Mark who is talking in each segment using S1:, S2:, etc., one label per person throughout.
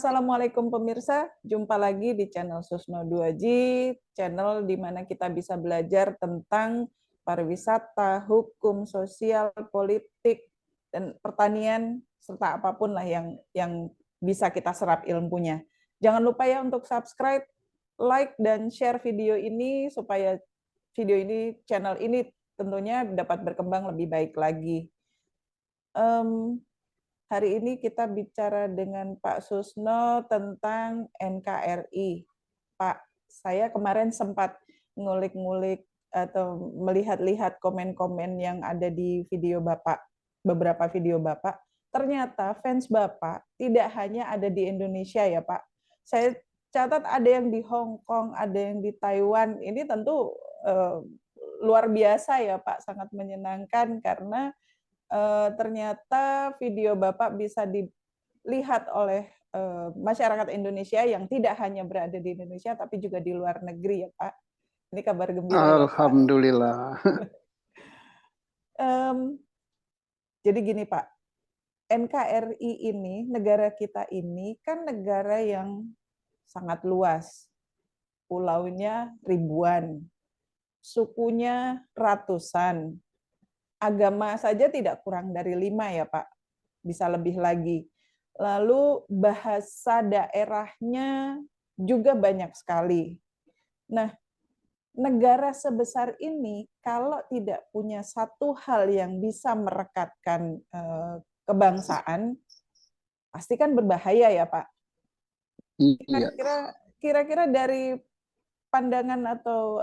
S1: Assalamualaikum pemirsa, jumpa lagi di channel Susno 2G, channel di mana kita bisa belajar tentang pariwisata, hukum, sosial, politik, dan pertanian, serta apapun lah yang bisa kita serap ilmunya. Jangan lupa ya untuk subscribe, like, dan share video ini supaya channel ini tentunya dapat berkembang lebih baik lagi. Hari ini kita bicara dengan Pak Susno tentang NKRI. Pak, saya kemarin sempat ngulik-ngulik atau melihat-lihat komen-komen yang ada di video Bapak, beberapa video Bapak. Ternyata fans Bapak tidak hanya ada di Indonesia ya Pak. Saya catat ada yang di Hong Kong, ada yang di Taiwan. Ini tentu luar biasa ya Pak, sangat menyenangkan karena ternyata video Bapak bisa dilihat oleh masyarakat Indonesia yang tidak hanya berada di Indonesia, tapi juga di luar negeri ya Pak. Ini kabar gembira ya Pak.
S2: Alhamdulillah.
S1: Jadi gini Pak, NKRI ini, negara kita ini kan negara yang sangat luas. Pulaunya ribuan, sukunya ratusan, agama saja tidak kurang dari 5 ya Pak, bisa lebih lagi. Lalu bahasa daerahnya juga banyak sekali. Nah, negara sebesar ini kalau tidak punya satu hal yang bisa merekatkan kebangsaan, pasti kan berbahaya ya Pak.
S2: Iya.
S1: Kira-kira dari pandangan atau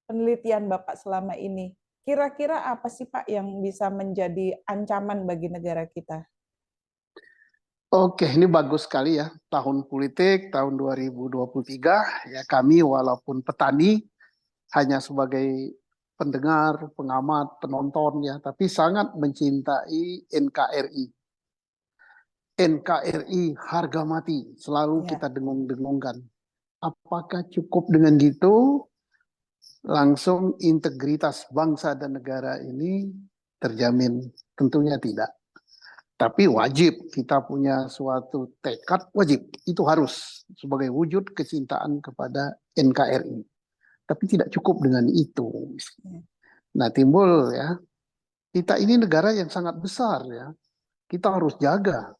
S1: penelitian Bapak selama ini, kira-kira apa sih Pak yang bisa menjadi ancaman bagi negara kita?
S2: Oke, ini bagus sekali ya. Tahun politik, tahun 2023, ya kami walaupun petani, hanya sebagai pendengar, pengamat, penonton ya, tapi sangat mencintai NKRI. NKRI harga mati, selalu kita dengung-dengungkan. Apakah cukup dengan gitu? Langsung integritas bangsa dan negara ini terjamin? Tentunya tidak. Tapi wajib kita punya suatu tekad, wajib. Itu harus sebagai wujud kecintaan kepada NKRI. Tapi tidak cukup dengan itu. Nah timbul ya, kita ini negara yang sangat besar ya. Kita harus jaga.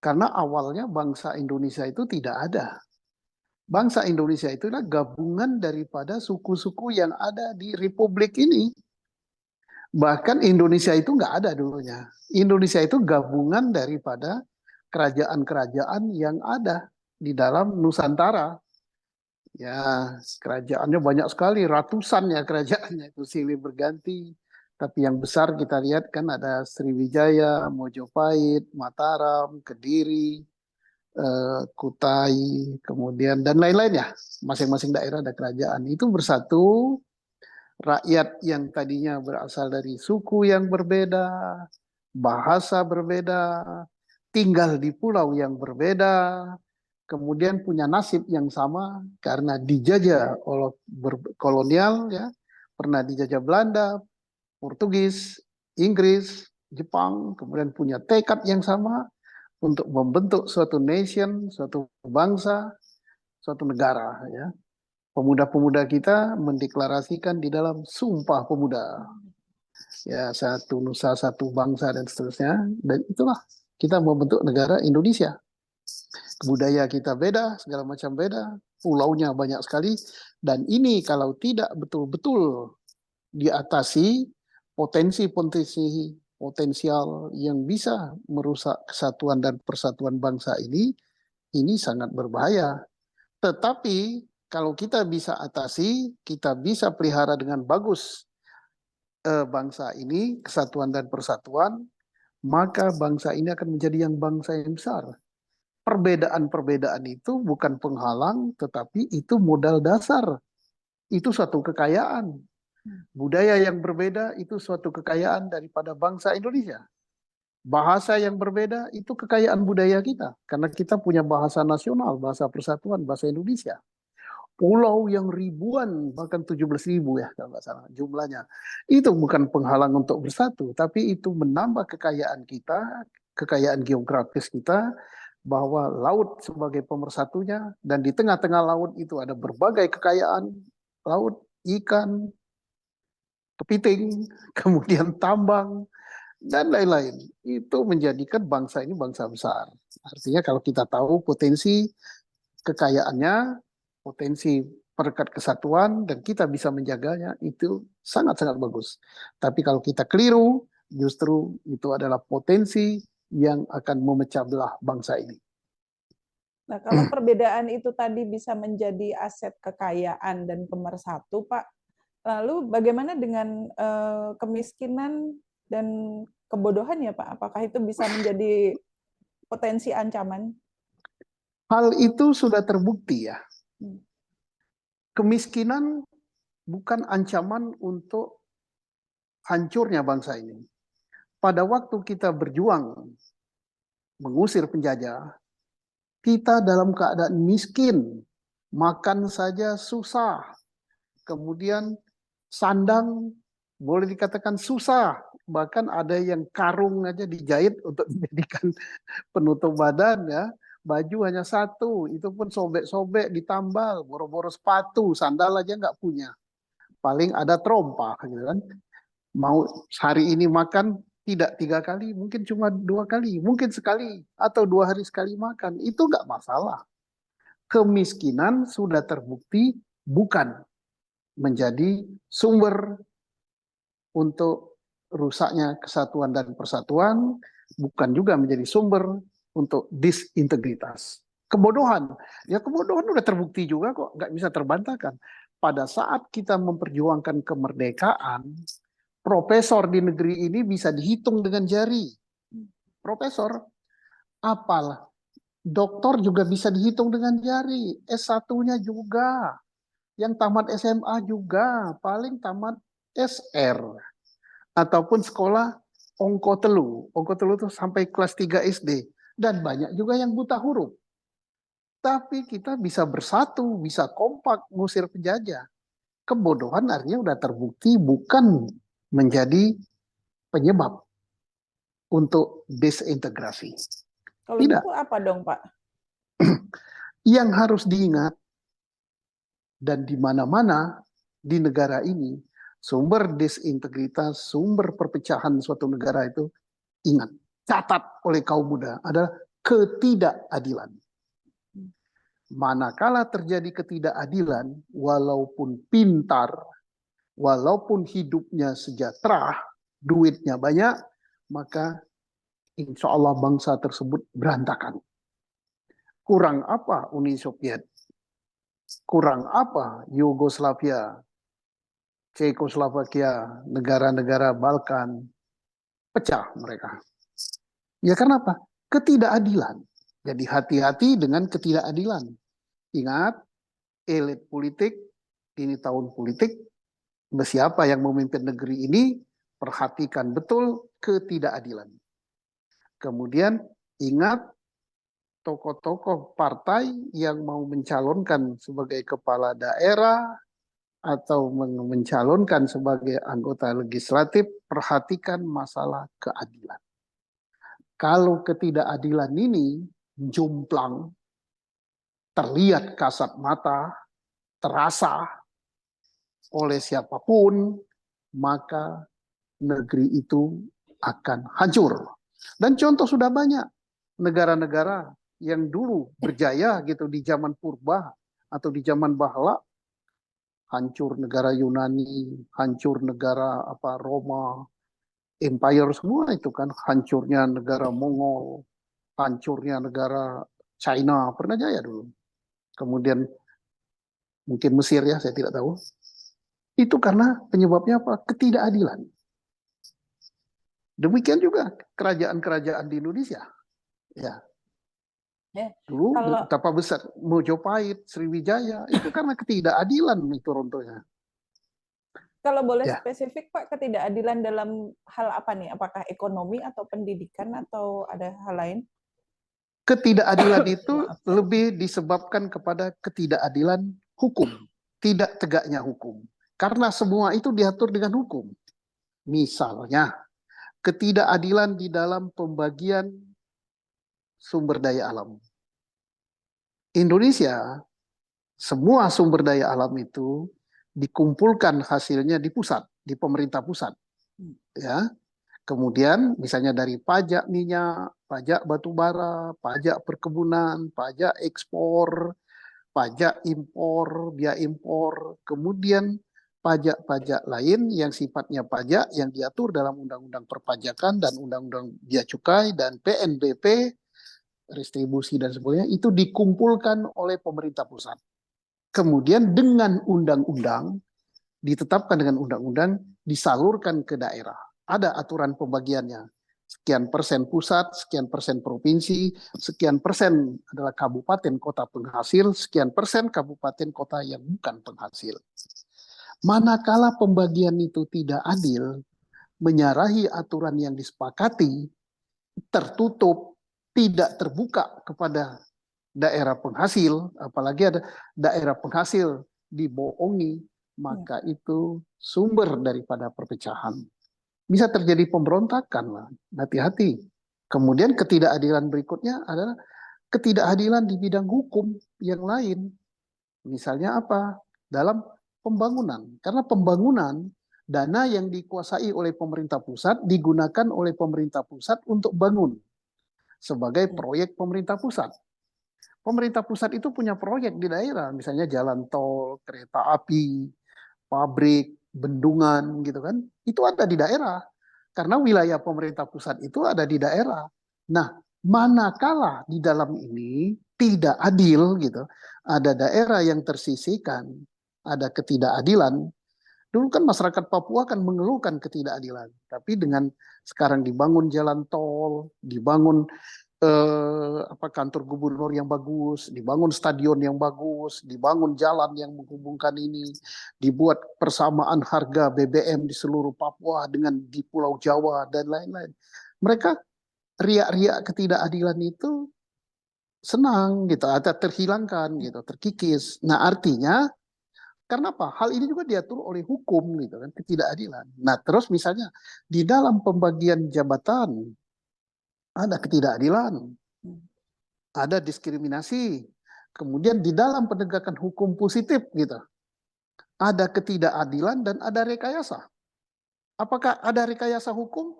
S2: Karena awalnya bangsa Indonesia itu tidak ada. Bangsa Indonesia itulah gabungan daripada suku-suku yang ada di Republik ini. Bahkan Indonesia itu nggak ada dulunya. Indonesia itu gabungan daripada kerajaan-kerajaan yang ada di dalam Nusantara. Ya, kerajaannya banyak sekali, ratusan ya kerajaannya itu silih berganti. Tapi yang besar kita lihat kan ada Sriwijaya, Mojopahit, Mataram, Kediri, Kutai, kemudian dan lain-lainnya. Masing-masing daerah ada kerajaan. Itu bersatu, rakyat yang tadinya berasal dari suku yang berbeda, bahasa berbeda, tinggal di pulau yang berbeda, kemudian punya nasib yang sama karena dijajah oleh kolonial, ya, pernah dijajah Belanda, Portugis, Inggris, Jepang, kemudian punya tekad yang sama untuk membentuk suatu nation, suatu bangsa, suatu negara. Ya. Pemuda-pemuda kita mendeklarasikan di dalam Sumpah Pemuda. Ya, satu nusa, satu bangsa, dan seterusnya. Dan itulah kita membentuk negara Indonesia. Budaya kita beda, segala macam beda, pulaunya banyak sekali. Dan ini kalau tidak betul-betul diatasi, potensial yang bisa merusak kesatuan dan persatuan bangsa ini sangat berbahaya. Tetapi kalau kita bisa atasi, kita bisa pelihara dengan bagus bangsa ini, kesatuan dan persatuan, maka bangsa ini akan menjadi bangsa yang besar. Perbedaan-perbedaan itu bukan penghalang, tetapi itu modal dasar. Itu suatu kekayaan. Budaya yang berbeda itu suatu kekayaan daripada bangsa Indonesia. Bahasa yang berbeda itu kekayaan budaya kita. Karena kita punya bahasa nasional, bahasa persatuan, bahasa Indonesia. Pulau yang ribuan, bahkan 17.000 ya kalau nggak salah jumlahnya. Itu bukan penghalang untuk bersatu, tapi itu menambah kekayaan kita, kekayaan geografis kita, bahwa laut sebagai pemersatunya, dan di tengah-tengah laut itu ada berbagai kekayaan laut, ikan, kepiting, kemudian tambang, dan lain-lain. Itu menjadikan bangsa ini bangsa besar. Artinya kalau kita tahu potensi kekayaannya, potensi perekat kesatuan, dan kita bisa menjaganya, itu sangat-sangat bagus. Tapi kalau kita keliru, justru itu adalah potensi yang akan memecah belah bangsa ini.
S1: Nah, kalau perbedaan itu tadi bisa menjadi aset kekayaan dan pemersatu, Pak, lalu bagaimana dengan kemiskinan dan kebodohan ya, Pak? Apakah itu bisa menjadi potensi ancaman?
S2: Hal itu sudah terbukti ya. Kemiskinan bukan ancaman untuk hancurnya bangsa ini. Pada waktu kita berjuang mengusir penjajah, kita dalam keadaan miskin, makan saja susah, kemudian sandang boleh dikatakan susah, bahkan ada yang karung aja dijahit untuk dijadikan penutup badan ya. Baju hanya satu, itu pun sobek-sobek ditambal, boro-boro sepatu, sandal aja nggak punya. Paling ada trompa gitu kan. Mau hari ini makan tidak 3 kali, mungkin cuma 2 kali, mungkin sekali atau 2 hari sekali makan, itu nggak masalah. Kemiskinan sudah terbukti bukan menjadi sumber untuk rusaknya kesatuan dan persatuan, bukan juga menjadi sumber untuk disintegritas. Kebodohan, ya kebodohan udah terbukti juga kok, nggak bisa terbantahkan. Pada saat kita memperjuangkan kemerdekaan, profesor di negeri ini bisa dihitung dengan jari. Profesor, apalah, doktor juga bisa dihitung dengan jari. S1-nya juga. Yang tamat SMA juga, paling tamat SR. Ataupun sekolah ongko telu. Ongko telu itu sampai kelas 3 SD. Dan banyak juga yang buta huruf. Tapi kita bisa bersatu, bisa kompak ngusir penjajah. Kebodohan artinya udah terbukti bukan menjadi penyebab untuk disintegrasi.
S1: Kalau
S2: Tidak.
S1: gitu apa dong, Pak?
S2: Yang harus diingat, dan di mana-mana di negara ini, sumber disintegritas, sumber perpecahan suatu negara itu, ingat, catat oleh kaum muda, adalah ketidakadilan. Manakala terjadi ketidakadilan, walaupun pintar, walaupun hidupnya sejahtera, duitnya banyak, maka insya Allah bangsa tersebut berantakan. Kurang apa Uni Soviet? Kurang apa Yugoslavia, Cekoslovakia, negara-negara Balkan? Pecah mereka. Ya karena apa? Ketidakadilan. Jadi hati-hati dengan ketidakadilan. Ingat, elit politik, ini tahun politik, siapa yang memimpin negeri ini, perhatikan betul ketidakadilan. Kemudian ingat, tokoh-tokoh partai yang mau mencalonkan sebagai kepala daerah atau mencalonkan sebagai anggota legislatif, perhatikan masalah keadilan. Kalau ketidakadilan ini jomplang, terlihat kasat mata, terasa oleh siapapun, maka negeri itu akan hancur. Dan contoh sudah banyak negara-negara yang dulu berjaya gitu di zaman purba atau di zaman bahla, hancur negara Yunani, hancur negara Roma, empire semua itu kan, hancurnya negara Mongol, hancurnya negara China, pernah jaya dulu. Kemudian mungkin Mesir ya, saya tidak tahu. Itu karena penyebabnya apa? Ketidakadilan. Demikian juga kerajaan-kerajaan di Indonesia. Ya. Dulu betapa besar Mojopahit, Sriwijaya, itu karena ketidakadilan itu runtuhnya.
S1: Kalau boleh spesifik Pak, ketidakadilan dalam hal apa nih? Apakah ekonomi atau pendidikan atau ada hal lain?
S2: Ketidakadilan itu lebih disebabkan kepada ketidakadilan hukum, tidak tegaknya hukum. Karena semua itu diatur dengan hukum. Misalnya, ketidakadilan di dalam pembagian sumber daya alam. Indonesia, semua sumber daya alam itu dikumpulkan hasilnya di pusat, di pemerintah pusat. Ya. Kemudian misalnya dari pajak minyak, pajak batu bara, pajak perkebunan, pajak ekspor, pajak impor, biaya impor, kemudian pajak-pajak lain yang sifatnya pajak yang diatur dalam Undang-Undang Perpajakan dan Undang-Undang Bea Cukai dan PNBP, restribusi dan sebagainya, itu dikumpulkan oleh pemerintah pusat. Kemudian dengan undang-undang, ditetapkan dengan undang-undang, disalurkan ke daerah. Ada aturan pembagiannya. Sekian persen pusat, sekian persen provinsi, sekian persen adalah kabupaten kota penghasil, sekian persen kabupaten kota yang bukan penghasil. Manakala pembagian itu tidak adil, menyalahi aturan yang disepakati, tertutup, tidak terbuka kepada daerah penghasil, apalagi ada daerah penghasil dibohongi, maka itu sumber daripada perpecahan. Bisa terjadi pemberontakan lah, hati-hati. Kemudian ketidakadilan berikutnya adalah ketidakadilan di bidang hukum yang lain. Misalnya apa? Dalam pembangunan. Karena pembangunan, dana yang dikuasai oleh pemerintah pusat digunakan oleh pemerintah pusat untuk bangun sebagai proyek pemerintah pusat. Pemerintah pusat itu punya proyek di daerah, misalnya jalan tol, kereta api, pabrik, bendungan, gitu kan. Itu ada di daerah. Karena wilayah pemerintah pusat itu ada di daerah. Nah, manakala di dalam ini tidak adil, gitu, ada daerah yang tersisihkan, ada ketidakadilan. Dulu kan masyarakat Papua kan mengeluhkan ketidakadilan. Tapi dengan sekarang dibangun jalan tol, dibangun kantor gubernur yang bagus, dibangun stadion yang bagus, dibangun jalan yang menghubungkan ini, dibuat persamaan harga BBM di seluruh Papua dengan di Pulau Jawa dan lain-lain. Mereka riak-riak ketidakadilan itu senang gitu, atau terhilangkan gitu, terkikis. Nah, artinya karena apa? Hal ini juga diatur oleh hukum gitu kan, ketidakadilan. Nah, terus misalnya di dalam pembagian jabatan ada ketidakadilan, ada diskriminasi, kemudian di dalam penegakan hukum positif gitu, ada ketidakadilan dan ada rekayasa. Apakah ada rekayasa hukum?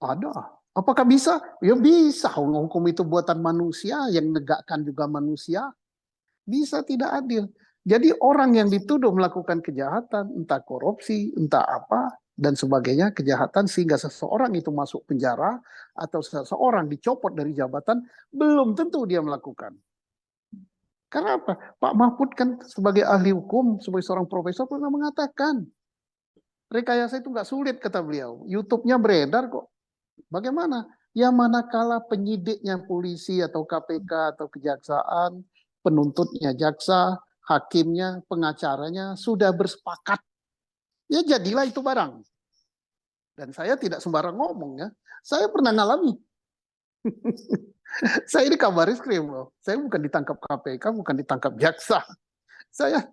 S2: Ada. Apakah bisa? Ya bisa. Hukum itu buatan manusia, yang menegakkan juga manusia. Bisa tidak adil. Jadi orang yang dituduh melakukan kejahatan, entah korupsi, entah apa, dan sebagainya, kejahatan sehingga seseorang itu masuk penjara atau seseorang dicopot dari jabatan, belum tentu dia melakukan. Karena apa? Pak Mahfud kan sebagai ahli hukum, sebagai seorang profesor pernah mengatakan, rekayasa itu nggak sulit, kata beliau. YouTube-nya beredar kok. Bagaimana? Ya manakala penyidiknya polisi atau KPK atau kejaksaan, penuntutnya jaksa, hakimnya, pengacaranya sudah bersepakat, ya jadilah itu barang. Dan saya tidak sembarang ngomong ya. Saya pernah ngalami. Saya ini Kabariskrem loh. Saya bukan ditangkap KPK, bukan ditangkap jaksa. Saya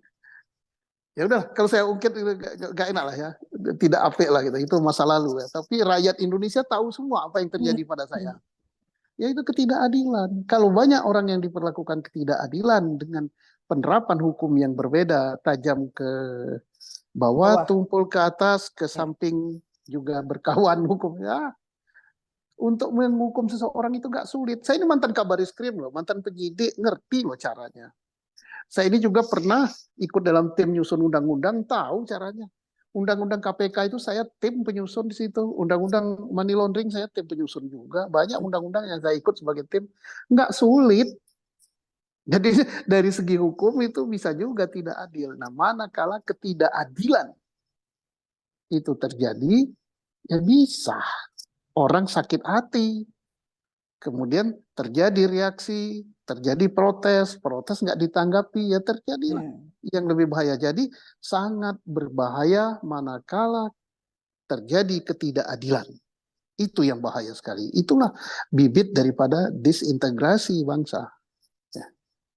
S2: ya udah, kalau saya ungkit gak enak lah ya, tidak apik lah gitu, itu masa lalu ya. Tapi rakyat Indonesia tahu semua apa yang terjadi pada saya. Yaitu ketidakadilan. Kalau banyak orang yang diperlakukan ketidakadilan dengan penerapan hukum yang berbeda, tajam ke bawah, tumpul ke atas, ke samping juga berkawan hukumnya. Untuk menghukum seseorang itu gak sulit. Saya ini mantan Kabariskrem loh, mantan penyidik, ngerti loh caranya. Saya ini juga pernah ikut dalam tim nyusun undang-undang, tahu caranya. Undang-undang KPK itu saya tim penyusun di situ. Undang-undang money laundering saya tim penyusun juga. Banyak undang-undang yang saya ikut sebagai tim. Nggak sulit. Jadi dari segi hukum itu bisa juga tidak adil. Nah, manakala ketidakadilan itu terjadi, ya bisa. Orang sakit hati. Kemudian terjadi reaksi, terjadi protes nggak ditanggapi, ya terjadilah yang lebih bahaya. Jadi sangat berbahaya manakala terjadi ketidakadilan. Itu yang bahaya sekali. Itulah bibit daripada disintegrasi bangsa.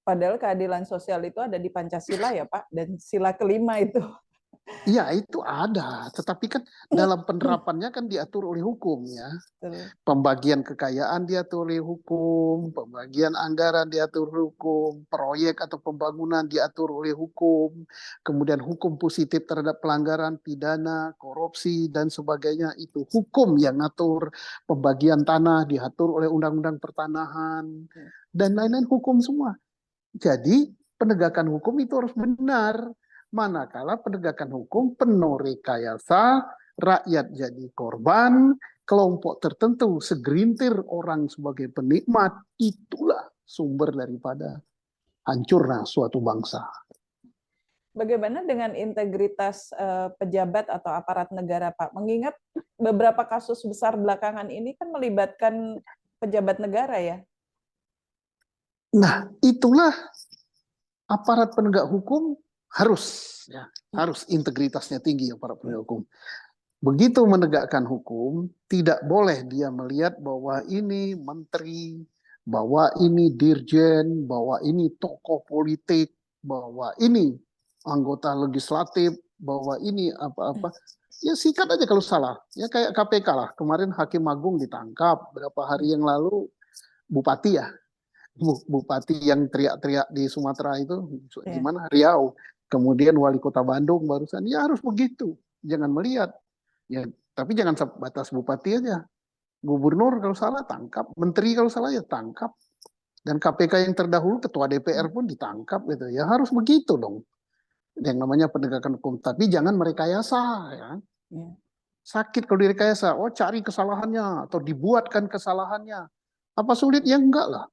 S1: Padahal keadilan sosial itu ada di Pancasila ya Pak, dan sila kelima itu.
S2: Iya, itu ada, tetapi kan dalam penerapannya kan diatur oleh hukum ya.
S1: Betul.
S2: Pembagian kekayaan diatur oleh hukum, pembagian anggaran diatur hukum, proyek atau pembangunan diatur oleh hukum, kemudian hukum positif terhadap pelanggaran pidana, korupsi dan sebagainya itu hukum yang ngatur, pembagian tanah diatur oleh undang-undang pertanahan dan lain-lain hukum semua. Jadi penegakan hukum itu harus benar. Manakala penegakan hukum penuh rekayasa, rakyat jadi korban, kelompok tertentu, segelintir orang sebagai penikmat, itulah sumber daripada hancurnya suatu bangsa.
S1: Bagaimana dengan integritas pejabat atau aparat negara, Pak? Mengingat beberapa kasus besar belakangan ini kan melibatkan pejabat negara ya.
S2: Nah, itulah aparat penegak hukum harus integritasnya tinggi aparat penegak hukum. Begitu menegakkan hukum, tidak boleh dia melihat bahwa ini menteri, bahwa ini dirjen, bahwa ini tokoh politik, bahwa ini anggota legislatif, bahwa ini apa-apa. Ya sikat aja kalau salah. Ya kayak KPK lah. Kemarin Hakim Agung ditangkap berapa hari yang lalu, bupati ya. Bupati yang teriak-teriak di Sumatera itu, gimana? Riau. Kemudian wali kota Bandung barusan. Ya harus begitu. Jangan melihat. Ya, tapi jangan batas bupati aja. Gubernur kalau salah tangkap, menteri kalau salah ya tangkap. Dan KPK yang terdahulu ketua DPR pun ditangkap gitu. Ya harus begitu dong. Yang namanya penegakan hukum. Tapi jangan merekayasa ya. Sakit kalau direkayasa. Oh cari kesalahannya atau dibuatkan kesalahannya. Apa sulit? Ya enggak lah.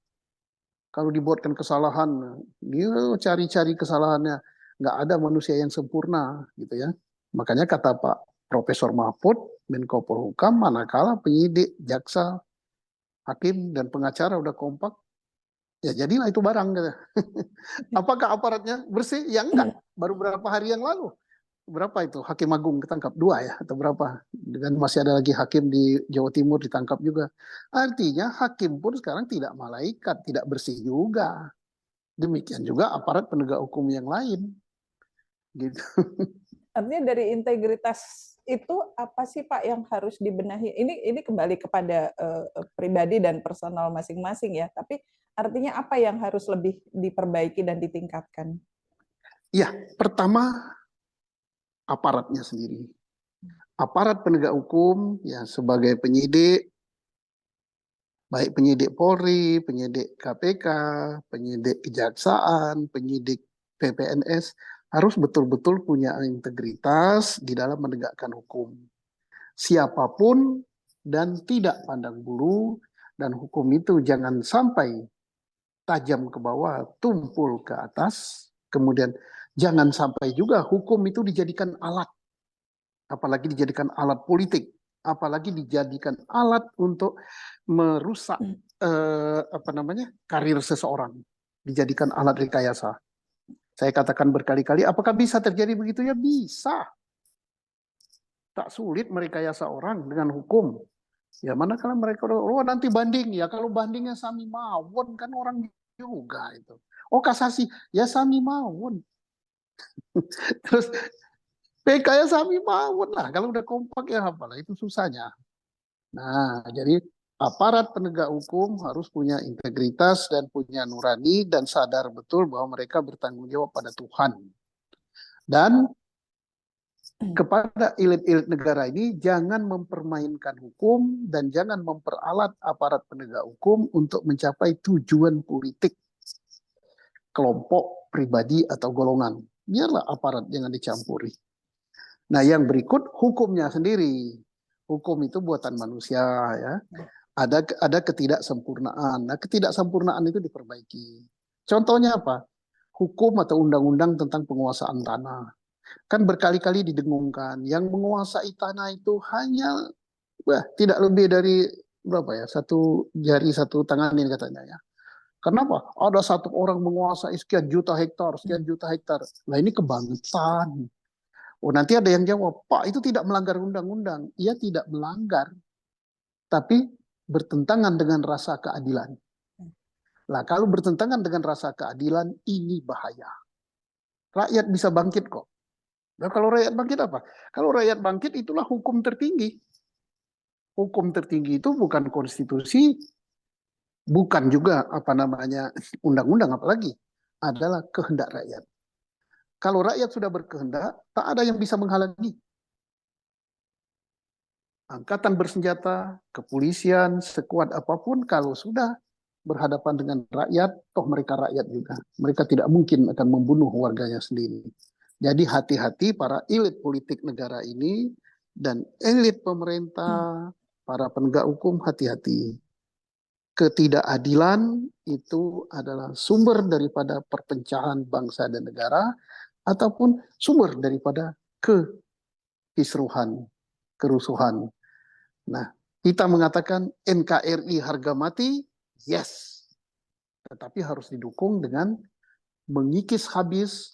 S2: Kalau dibuatkan kesalahan, dia cari-cari kesalahannya. Nggak ada manusia yang sempurna gitu ya. Makanya kata Pak Profesor Mahfud, Menko Polhukam, manakala penyidik, jaksa, hakim, dan pengacara udah kompak, ya jadilah itu barang. Gitu. Apakah aparatnya bersih? Ya enggak. Baru berapa hari yang lalu. Berapa itu? Hakim Agung ketangkap 2 ya? Atau berapa? Dan masih ada lagi hakim di Jawa Timur ditangkap juga. Artinya hakim pun sekarang tidak malaikat, tidak bersih juga. Demikian juga aparat penegak hukum yang lain. Gitu.
S1: Artinya dari integritas itu apa sih Pak yang harus dibenahi? Ini kembali kepada pribadi dan personal masing-masing ya. Tapi artinya apa yang harus lebih diperbaiki dan ditingkatkan?
S2: Ya, pertama aparatnya sendiri. Aparat penegak hukum ya sebagai penyidik, baik penyidik Polri, penyidik KPK, penyidik kejaksaan, penyidik PPNS harus betul-betul punya integritas di dalam menegakkan hukum. Siapapun dan tidak pandang bulu, dan hukum itu jangan sampai tajam ke bawah, tumpul ke atas, kemudian jangan sampai juga hukum itu dijadikan alat, apalagi dijadikan alat politik, apalagi dijadikan alat untuk merusak karir seseorang, dijadikan alat rekayasa. Saya katakan berkali-kali, apakah bisa terjadi begitu? Ya bisa. Tak sulit merekayasa orang dengan hukum. Ya manakala mereka, oh nanti banding, ya kalau bandingnya sami mawon kan orang juga itu. Oh kasasi, ya sami mawon. Terus PK ya sami mawon lah, kalau udah kompak ya apalah, itu susahnya. Nah, jadi aparat penegak hukum harus punya integritas dan punya nurani dan sadar betul bahwa mereka bertanggung jawab pada Tuhan. Dan kepada elit-elit negara ini jangan mempermainkan hukum dan jangan memperalat aparat penegak hukum untuk mencapai tujuan politik kelompok, pribadi, atau golongan. Biarlah aparat jangan dicampuri. Nah, yang berikut hukumnya sendiri. Hukum itu buatan manusia ya. Ada ketidaksempurnaan. Nah, ketidaksempurnaan itu diperbaiki. Contohnya apa? Hukum atau undang-undang tentang penguasaan tanah. Kan berkali-kali didengungkan, yang menguasai tanah itu hanya tidak lebih dari berapa ya, satu jari satu tangan ini katanya ya. Kenapa? Ada satu orang menguasai sekian juta hektar, sekian juta hektar. Nah ini kebangsaan. Oh nanti ada yang jawab, Pak itu tidak melanggar undang-undang. Ia tidak melanggar, tapi bertentangan dengan rasa keadilan. Nah kalau bertentangan dengan rasa keadilan, ini bahaya. Rakyat bisa bangkit kok. Nah, kalau rakyat bangkit apa? Kalau rakyat bangkit itulah hukum tertinggi. Hukum tertinggi itu bukan konstitusi, bukan juga apa namanya undang-undang, apalagi adalah kehendak rakyat. Kalau rakyat sudah berkehendak, tak ada yang bisa menghalangi. Angkatan bersenjata, kepolisian, sekuat apapun, kalau sudah berhadapan dengan rakyat, toh mereka rakyat juga. Mereka tidak mungkin akan membunuh warganya sendiri. Jadi hati-hati para elit politik negara ini dan elit pemerintah, para penegak hukum, hati-hati. Ketidakadilan itu adalah sumber daripada perpecahan bangsa dan negara, ataupun sumber daripada kekisruhan, kerusuhan. Nah, kita mengatakan NKRI harga mati, yes. Tetapi harus didukung dengan mengikis habis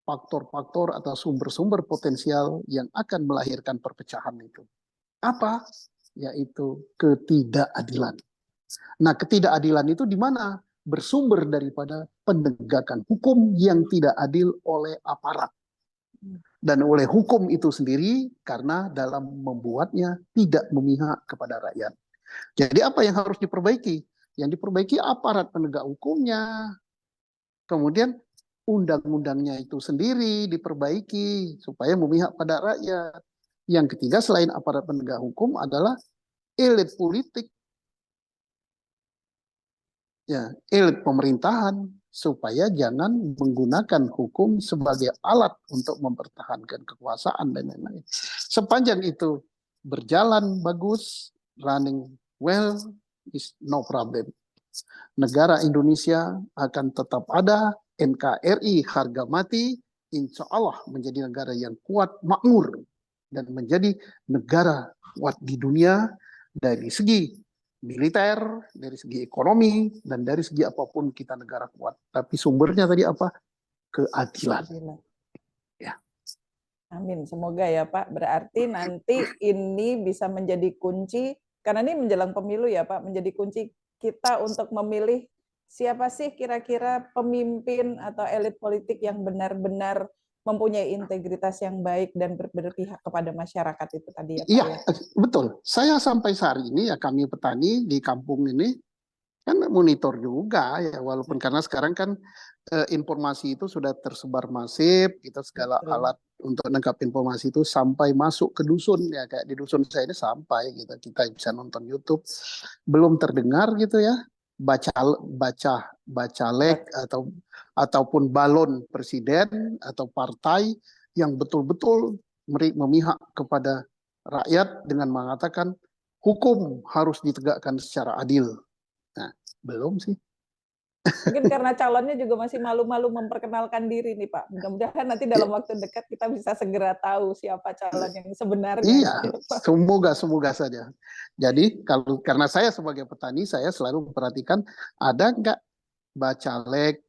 S2: faktor-faktor atau sumber-sumber potensial yang akan melahirkan perpecahan itu. Apa? Yaitu ketidakadilan. Nah, ketidakadilan itu di mana? Bersumber daripada penegakan hukum yang tidak adil oleh aparat. Dan oleh hukum itu sendiri karena dalam membuatnya tidak memihak kepada rakyat. Jadi apa yang harus diperbaiki? Yang diperbaiki aparat penegak hukumnya. Kemudian undang-undangnya itu sendiri diperbaiki supaya memihak pada rakyat. Yang ketiga selain aparat penegak hukum adalah elit politik. Ya, elit pemerintahan supaya jangan menggunakan hukum sebagai alat untuk mempertahankan kekuasaan dan lain-lain. Sepanjang itu berjalan bagus, running well, is no problem. Negara Indonesia akan tetap ada, NKRI harga mati, insya Allah menjadi negara yang kuat, makmur, dan menjadi negara kuat di dunia dari segi militer, dari segi ekonomi, dan dari segi apapun kita negara kuat. Tapi sumbernya tadi apa? Keadilan.
S1: Ya. Amin. Semoga ya Pak. Berarti nanti ini bisa menjadi kunci, karena ini menjelang pemilu ya Pak, menjadi kunci kita untuk memilih siapa sih kira-kira pemimpin atau elit politik yang benar-benar mempunyai integritas yang baik dan berpihak kepada masyarakat itu tadi ya Pak.
S2: Iya, betul. Saya sampai saat ini ya kami petani di kampung ini kan monitor juga ya, walaupun karena sekarang kan informasi itu sudah tersebar masif, kita segala alat untuk nangkap informasi itu sampai masuk ke dusun ya, kayak di dusun saya ini sampai gitu, kita bisa nonton YouTube, belum terdengar gitu ya bacalek ataupun balon presiden atau partai yang betul-betul memihak kepada rakyat dengan mengatakan hukum harus ditegakkan secara adil. Nah, belum sih.
S1: Mungkin karena calonnya juga masih malu-malu memperkenalkan diri nih Pak. Mudah-mudahan nanti dalam waktu dekat kita bisa segera tahu siapa calon yang sebenarnya.
S2: Iya, semoga saja. Jadi kalau karena saya sebagai petani, saya selalu memperhatikan ada nggak bacalek,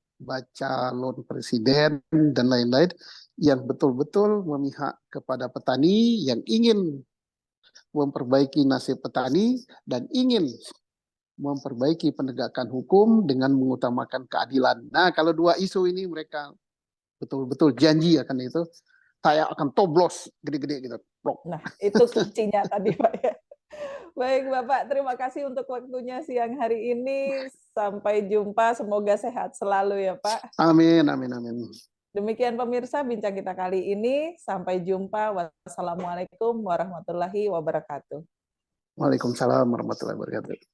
S2: calon presiden dan lain-lain yang betul-betul memihak kepada petani, yang ingin memperbaiki nasib petani dan ingin memperbaiki penegakan hukum dengan mengutamakan keadilan. Nah, kalau dua isu ini mereka betul-betul janji akan itu, saya akan toblos gede-gede gitu.
S1: Nah, itu kuncinya tadi Pak ya. Baik Bapak, terima kasih untuk waktunya siang hari ini. Sampai jumpa, semoga sehat selalu ya Pak.
S2: Amin, amin, amin.
S1: Demikian pemirsa bincang kita kali ini. Sampai jumpa. Wassalamualaikum warahmatullahi wabarakatuh.
S2: Waalaikumsalam warahmatullahi wabarakatuh.